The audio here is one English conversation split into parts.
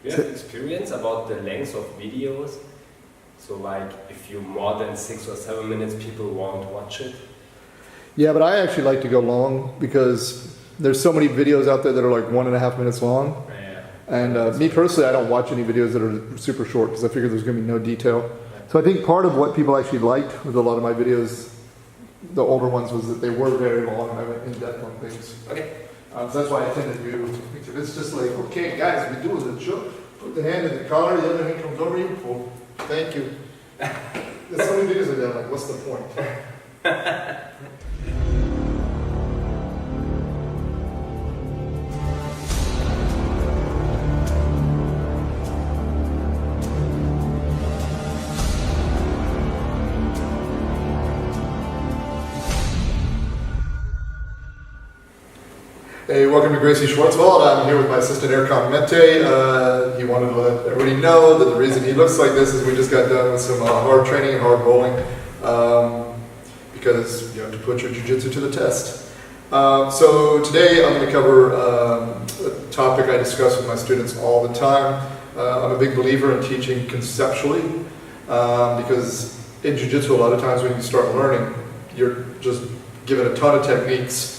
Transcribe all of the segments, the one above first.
You have experience about the length of videos? So like if you more than 6 or 7 minutes, people won't watch it? Yeah, but I actually like to go long because there's so many videos out there that are like 1.5 minutes long. Yeah. And me personally, I don't watch any videos that are super short because I figure there's going to be no detail. So I think part of what people actually liked with a lot of my videos, the older ones, was that they were very long and I went in depth on things. Okay. So that's why I tend to do things. If it's just like, okay, guys, we do the choke, put the hand in the collar, the other hand comes over you, pull. Thank you. There's so many videos like that, like, what's the point? Hey, welcome to Gracie Schwartzwald. I'm here with my assistant Erkan Mente. He wanted to let everybody know that the reason he looks like this is we just got done with some hard training and hard bowling because you have to put your jiu-jitsu to the test. So today I'm going to cover a topic I discuss with my students all the time. I'm a big believer in teaching conceptually because in jiu-jitsu a lot of times when you start learning, you're just given a ton of techniques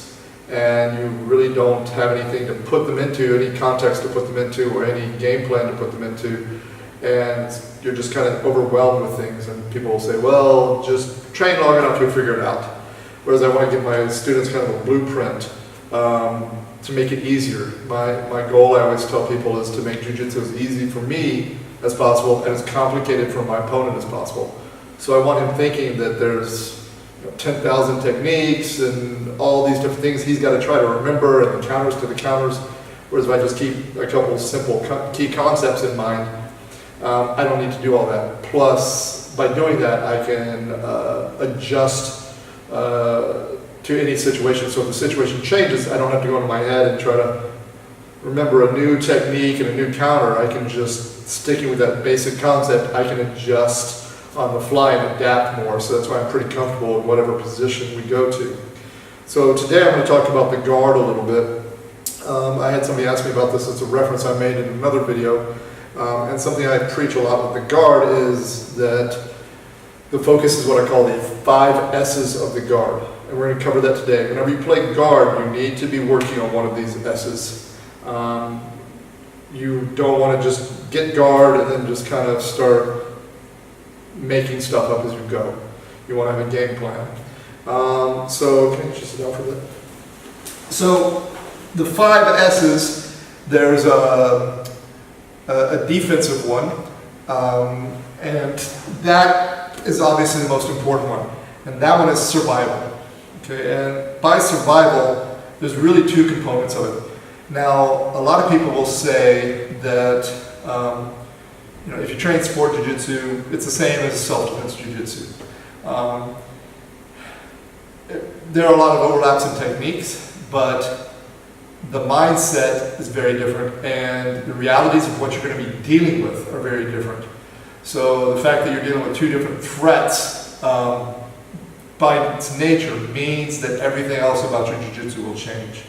and you really don't have anything to put them into, any context to put them into, or any game plan to put them into, and you're just kind of overwhelmed with things, and people will say, well, just train long enough, you'll figure it out. Whereas I want to give my students kind of a blueprint to make it easier. My goal, I always tell people, is to make jiu-jitsu as easy for me as possible and as complicated for my opponent as possible. So I want him thinking that there's 10,000 techniques and all these different things he's got to try to remember, and the counters to the counters, whereas if I just keep a couple simple key concepts in mind, I don't need to do all that. Plus, by doing that, I can adjust to any situation. So if the situation changes, I don't have to go into my head and try to remember a new technique and a new counter. I can just, sticking with that basic concept, I can adjust on the fly and adapt more, so that's why I'm pretty comfortable in whatever position we go to. So today I'm going to talk about the guard a little bit. I had somebody ask me about this. It's a reference I made in another video, and something I preach a lot with the guard is that the focus is what I call the 5 S's of the guard, and we're going to cover that today. Whenever you play guard, you need to be working on one of these S's. You don't want to just get guard and then just kind of start making stuff up as you go. You want to have a game plan. So, can you just sit down for a bit? So, the 5 S's, there's a defensive one, and that is obviously the most important one. And that one is survival. Okay, and by survival, there's really 2 components of it. Now, a lot of people will say that if you train sport jiu-jitsu, it's the same as self-defense jiu-jitsu. There are a lot of overlaps in techniques, but the mindset is very different, and the realities of what you're going to be dealing with are very different. So the fact that you're dealing with 2 different threats by its nature means that everything else about your jiu-jitsu will change.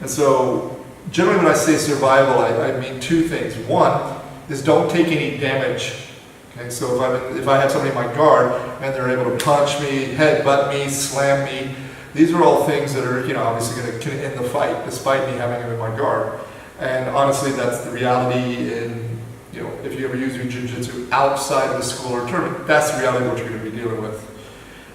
And so generally when I say survival, I mean 2 things. One is don't take any damage. Okay, so if I have somebody in my guard and they're able to punch me, headbutt me, slam me, these are all things that are obviously going to end the fight despite me having them in my guard. And honestly, that's the reality in if you ever use your jiu-jitsu outside of the school or tournament, that's the reality of what you're going to be dealing with.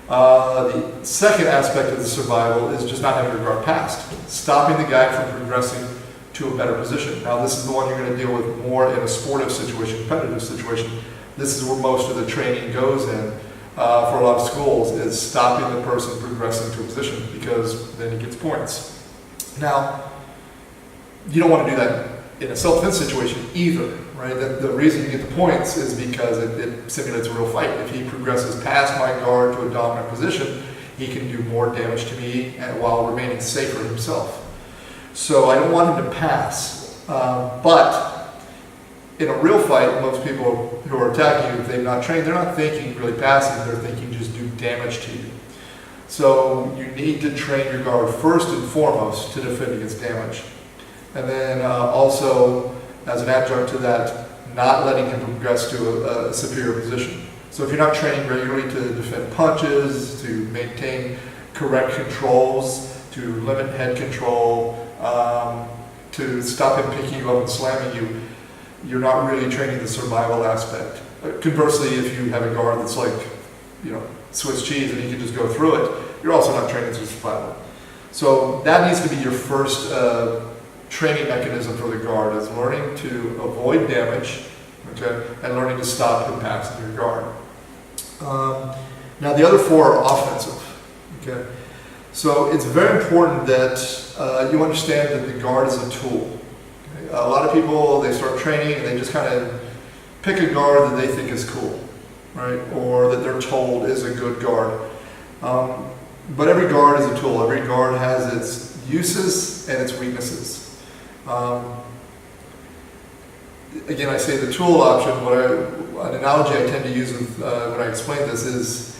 The second aspect of the survival is just not having your guard passed, stopping the guy from progressing to a better position. Now this is the one you're going to deal with more in a sportive situation, competitive situation. This is where most of the training goes in for a lot of schools, is stopping the person progressing to a position, because then he gets points. Now, you don't want to do that in a self-defense situation either, right? The reason you get the points is because it simulates a real fight. If he progresses past my guard to a dominant position, he can do more damage to me while remaining safer himself. So I don't want him to pass, but in a real fight, most people who are attacking you, if they've not trained, they're not thinking really passing, they're thinking just do damage to you. So you need to train your guard first and foremost to defend against damage. And then also as an adjunct to that, not letting him progress to a superior position. So if you're not training regularly to defend punches, to maintain correct controls, to limit head control, to stop him picking you up and slamming you, you're not really training the survival aspect. Conversely, if you have a guard that's like, Swiss cheese and he can just go through it, you're also not training to survival. So that needs to be your first training mechanism for the guard, is learning to avoid damage, okay, and learning to stop impacts in your guard. Now the other four are offensive, okay. So it's very important that you understand that the guard is a tool. Okay? A lot of people, they start training and they just kind of pick a guard that they think is cool, right, or that they're told is a good guard. But every guard is a tool. Every guard has its uses and its weaknesses. Again, I say the tool option. An analogy I tend to use when I explain this is,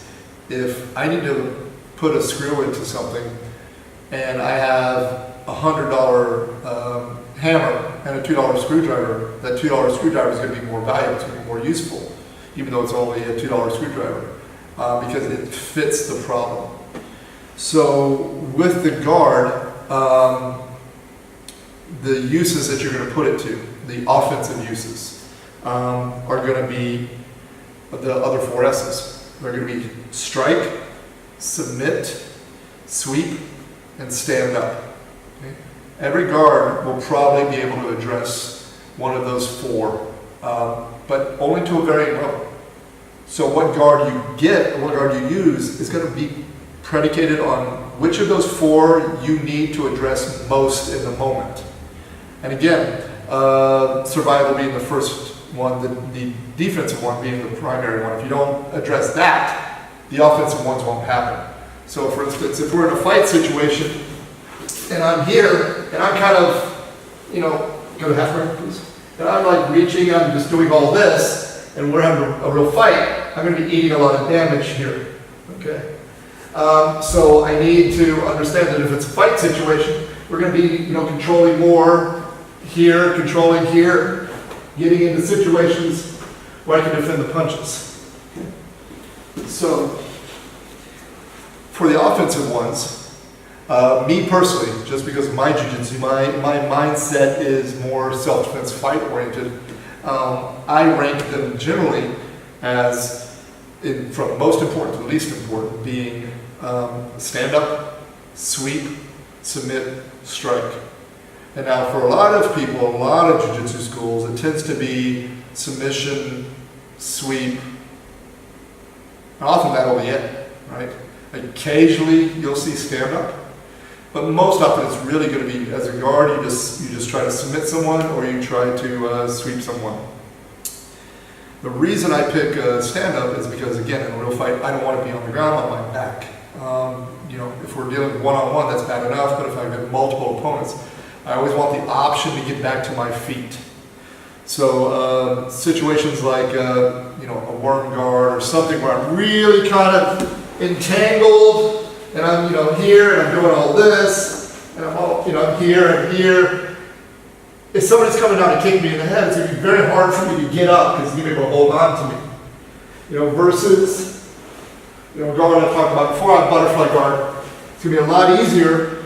if I need to put a screw into something and I have $100 hammer and a $2 screwdriver, that $2 screwdriver is going to be more valuable, it's going to be more useful, even though it's only a $2 screwdriver, because it fits the problem. So with the guard, the uses that you're going to put it to, the offensive uses, are going to be the other four S's. They're going to be strike, submit, sweep, and stand up. Okay? Every guard will probably be able to address one of those four, but only to a varying level. So what guard you get, or what guard you use, is going to be predicated on which of those four you need to address most in the moment. And again, survival being the first one, the defensive one being the primary one. If you don't address that, the offensive ones won't happen. So for instance, if we're in a fight situation, and I'm here, and I'm kind of, go to half right, please. And I'm like reaching, I'm just doing all this, and we're having a real fight, I'm going to be eating a lot of damage here, okay? So I need to understand that if it's a fight situation, we're going to be, controlling more here, controlling here, getting into situations where I can defend the punches. So for the offensive ones, me personally, just because of my jiu-jitsu, my mindset is more self-defense fight-oriented. I rank them generally as, from most important to least important, being stand up, sweep, submit, strike. And now for a lot of people, a lot of jiu-jitsu schools, it tends to be submission, sweep, and often that'll be it, right? Occasionally you'll see stand up, but most often it's really going to be, as a guard, you just try to submit someone or you try to sweep someone. The reason I pick stand up is because, again, in a real fight, I don't want to be on the ground on my back. If we're dealing one-on-one, that's bad enough, but if I've got multiple opponents, I always want the option to get back to my feet. So situations like, a worm guard or something where I'm really kind of entangled, and I'm, here, and I'm doing all this, and I'm all, I'm here and here. If somebody's coming down to kick me in the head, it's going to be very hard for me to get up because he's going to be able to hold on to me. Versus, guard I talked about before, on butterfly guard, it's going to be a lot easier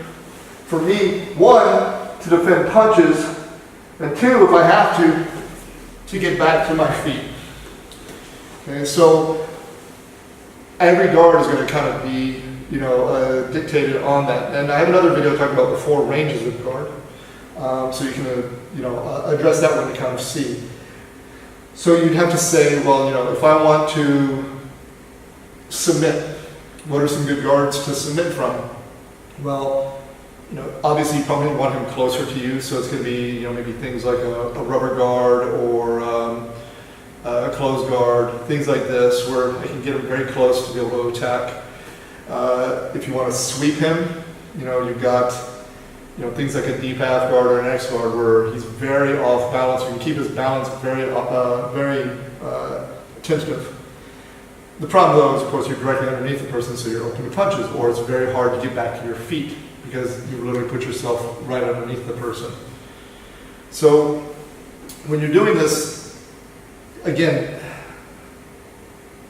for me, one, to defend punches, and two, if I have to get back to my feet. Okay, so every guard is going to kind of be, dictated on that. And I have another video talking about the four ranges of guard, so you can, address that one to kind of see. So you'd have to say, well, if I want to submit, what are some good guards to submit from? Well, obviously you probably want him closer to you, so it's going to be, maybe things like a rubber guard or a closed guard, things like this, where I can get him very close to be able to attack. If you want to sweep him, you've got, things like a deep half guard or an X guard where he's very off balance. You can keep his balance very tentative. The problem, though, is, of course, you're directly underneath the person, so you're open to punches, or it's very hard to get back to your feet because you literally put yourself right underneath the person. So when you're doing this, again,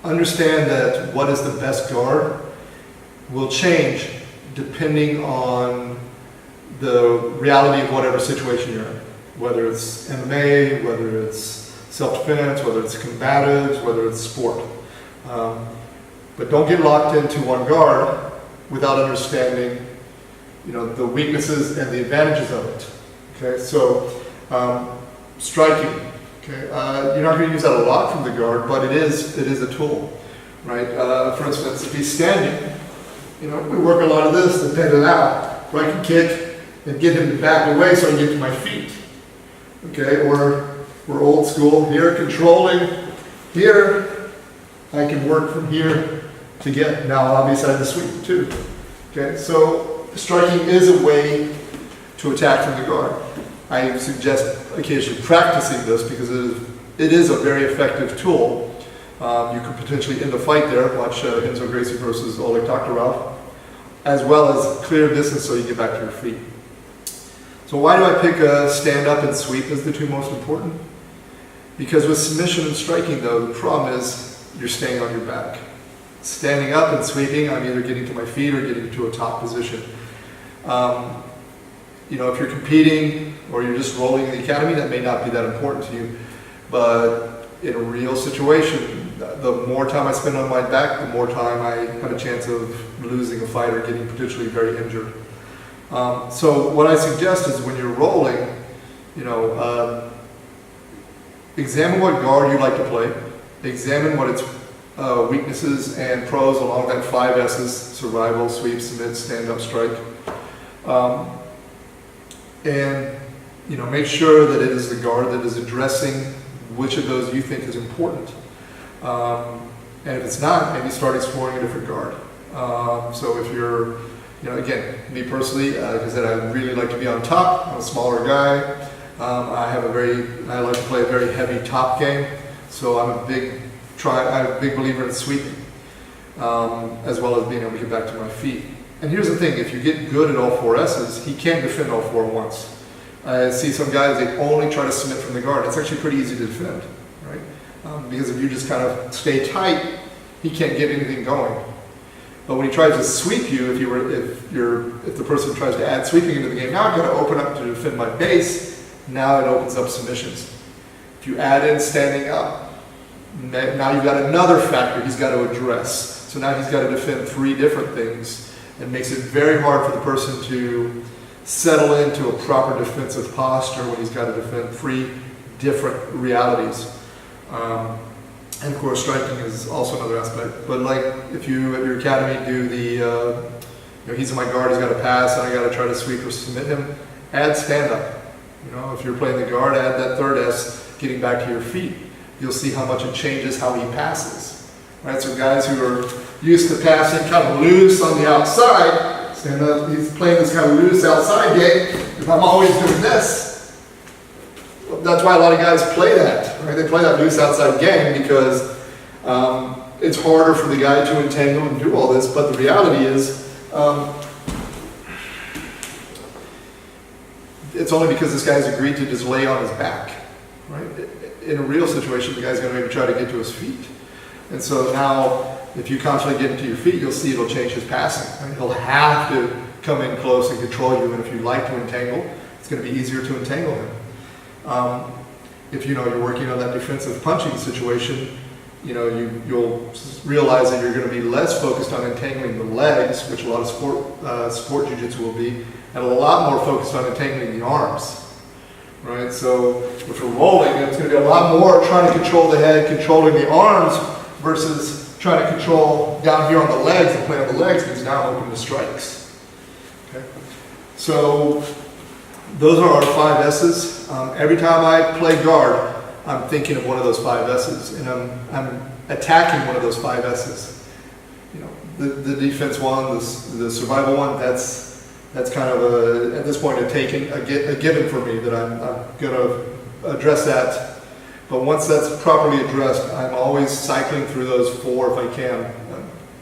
understand that what is the best guard will change depending on the reality of whatever situation you're in. Whether it's MMA, whether it's self-defense, whether it's combatives, whether it's sport. But don't get locked into one guard without understanding, the weaknesses and the advantages of it. Okay, so striking. Okay, you're not going to use that a lot from the guard, but it is a tool, right? For instance, if he's standing, we work a lot of this, the pin it out, where I can kick and get him to back away so I can get to my feet. Okay, or we're old school here, controlling. Here, I can work from here to get. Now, obviously, I have the sweep too. Okay, so striking is a way to attack from the guard. I suggest occasionally practicing this because it is a very effective tool. You could potentially end a fight there. Watch Enzo Gracie versus Oleg Taktarov, as well as clear distance so you get back to your feet. So why do I pick stand up and sweep as the two most important? Because with submission and striking, though, the problem is you're staying on your back. Standing up and sweeping, I'm either getting to my feet or getting to a top position. If you're competing or you're just rolling in the academy, that may not be that important to you. But in a real situation, the more time I spend on my back, the more time I have a chance of losing a fight or getting potentially very injured. So what I suggest is when you're rolling, examine what guard you like to play, examine what its weaknesses and pros along that 5 S's, survival, sweep, submit, stand up, strike. And make sure that it is the guard that is addressing which of those you think is important. And if it's not, maybe start exploring a different guard. So if you're, again, me personally, like I said, I really like to be on top. I'm a smaller guy. I like to play a very heavy top game. So I'm a big believer in sweeping, as well as being able to get back to my feet. And here's the thing, if you get good at all 4 S's, he can't defend all 4 at once. I see some guys, they only try to submit from the guard. It's actually pretty easy to defend, right? Because if you just kind of stay tight, he can't get anything going. But when he tries to sweep you, if the person tries to add sweeping into the game, now I've got to open up to defend my base. Now it opens up submissions. If you add in standing up, now you've got another factor he's got to address. So now he's got to defend 3 different things. It makes it very hard for the person to settle into a proper defensive posture when he's got to defend 3 different realities. And of course, striking is also another aspect. But like if you at your academy do the, he's in my guard, he's got to pass, and I got to try to sweep or submit him, add stand up. If you're playing the guard, add that 3rd S, getting back to your feet. You'll see how much it changes how he passes. Right? So guys who are used to passing kind of loose on the outside, stand up, he's playing this kind of loose outside game. If I'm always doing this, that's why a lot of guys play that. Right? They play that loose outside game because it's harder for the guy to entangle and do all this. But the reality is, it's only because this guy's agreed to just lay on his back. Right? In a real situation, the guy's going to maybe try to get to his feet. And so now, if you constantly get into your feet, you'll see it'll change his passing. Right? He'll have to come in close and control you, and if you like to entangle, it's going to be easier to entangle him. If you're working on that defensive punching situation, you'll realize that you're going to be less focused on entangling the legs, which a lot of sport jiu-jitsu will be, and a lot more focused on entangling the arms. Right? So if we're rolling, it's going to be a lot more trying to control the head, controlling the arms, versus trying to control down here on the legs and play on the legs because now open to strikes. Okay? So those are our 5 S's. Every time I play guard, I'm thinking of one of those 5 S's, and I'm attacking one of those 5 S's. The defense one, the survival one, that's kind of at this point a given for me that I'm going to address that. But once that's properly addressed, I'm always cycling through those 4 if I can.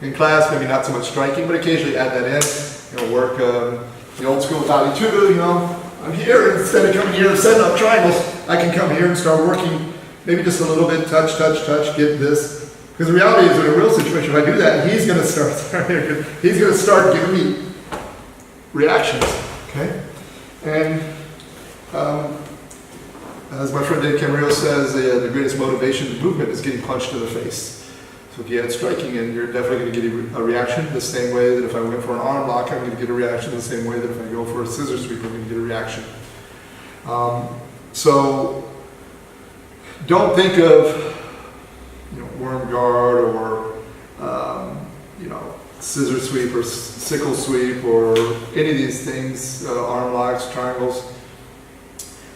In class, maybe not so much striking, but occasionally add that in. Work the old school Tali Tudu, I'm here, instead of coming here and setting up triangles, I can come here and start working maybe just a little bit, touch, get this. Because the reality is, in a real situation, if I do that, he's going to start giving me reactions, okay? And as my friend Dave Camarillo says, the greatest motivation to movement is getting punched in the face. So if you add striking in, you're definitely going to get a reaction the same way that if I went for an arm lock, I'm going to get a reaction the same way that if I go for a scissor sweep, I'm going to get a reaction. So don't think of worm guard or scissor sweep or sickle sweep or any of these things, arm locks, triangles,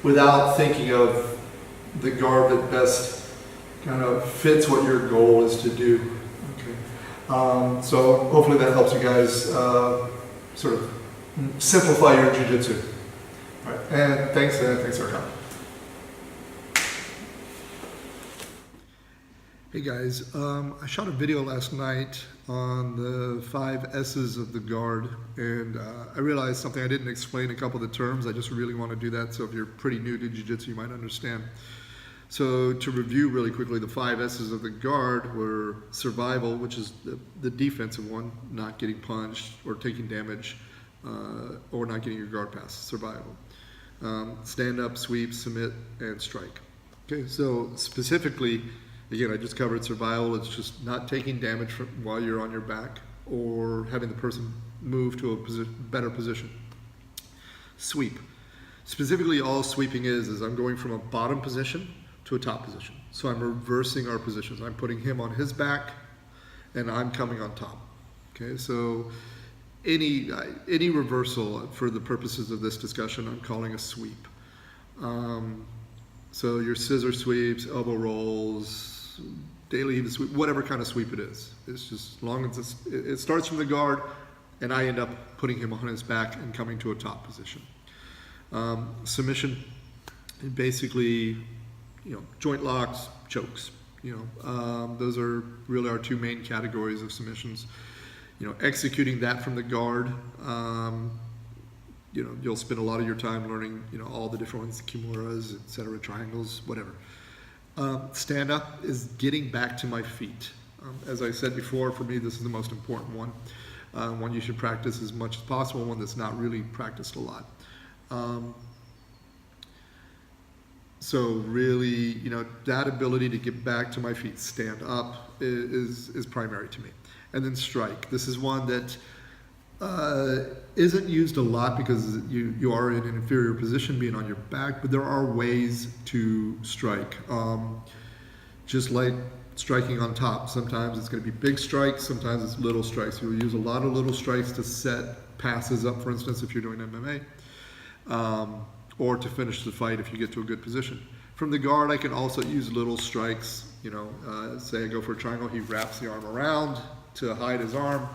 without thinking of the guard that best kind of fits what your goal is to do. Okay. So hopefully that helps you guys sort of simplify your jiu-jitsu. All right. And thanks for coming. Hey guys, I shot a video last night on the 5 S's of the guard, and I realized something I didn't explain a couple of the terms. I just really want to do that, so if you're pretty new to jiu-jitsu, you might understand. So to review really quickly, the 5 S's of the guard were survival, which is the defensive one, not getting punched or taking damage, or not getting your guard pass, survival. Stand up, sweep, submit, and strike. Okay, so specifically, again, I just covered survival. It's just not taking damage while you're on your back or having the person move to a better position. Sweep. Specifically, all sweeping is I'm going from a bottom position to a top position. So I'm reversing our positions. I'm putting him on his back and I'm coming on top. Okay, so any reversal for the purposes of this discussion, I'm calling a sweep. So your scissor sweeps, elbow rolls, daily heave sweep, whatever kind of sweep it is. It's just as long as it starts from the guard and I end up putting him on his back and coming to a top position. Submission, basically, joint locks, chokes. Those are really our 2 main categories of submissions. Executing that from the guard, you'll spend a lot of your time learning, all the different ones, kimuras, etc., triangles, whatever. Stand up is getting back to my feet. As I said before, for me, this is the most important one. One you should practice as much as possible, one that's not really practiced a lot. So really, that ability to get back to my feet, stand up, is primary to me. And then strike. This is one that isn't used a lot because you are in an inferior position being on your back, but there are ways to strike. Just like striking on top. Sometimes it's going to be big strikes, sometimes it's little strikes. You'll use a lot of little strikes to set passes up, for instance, if you're doing MMA, or to finish the fight if you get to a good position. From the guard, I can also use little strikes. Say I go for a triangle, he wraps the arm around to hide his arm.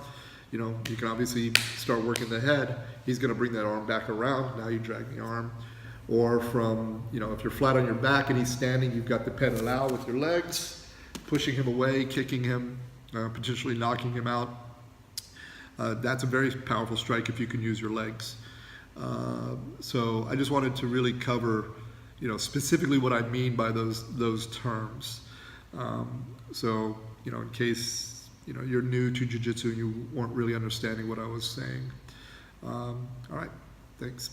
You can obviously start working the head. He's going to bring that arm back around. Now you drag the arm. Or from, if you're flat on your back and he's standing, you've got the pedalao with your legs, pushing him away, kicking him, potentially knocking him out. That's a very powerful strike if you can use your legs. So I just wanted to really cover, specifically what I mean by those terms. So, in case you're new to jiu-jitsu and you weren't really understanding what I was saying. All right, thanks.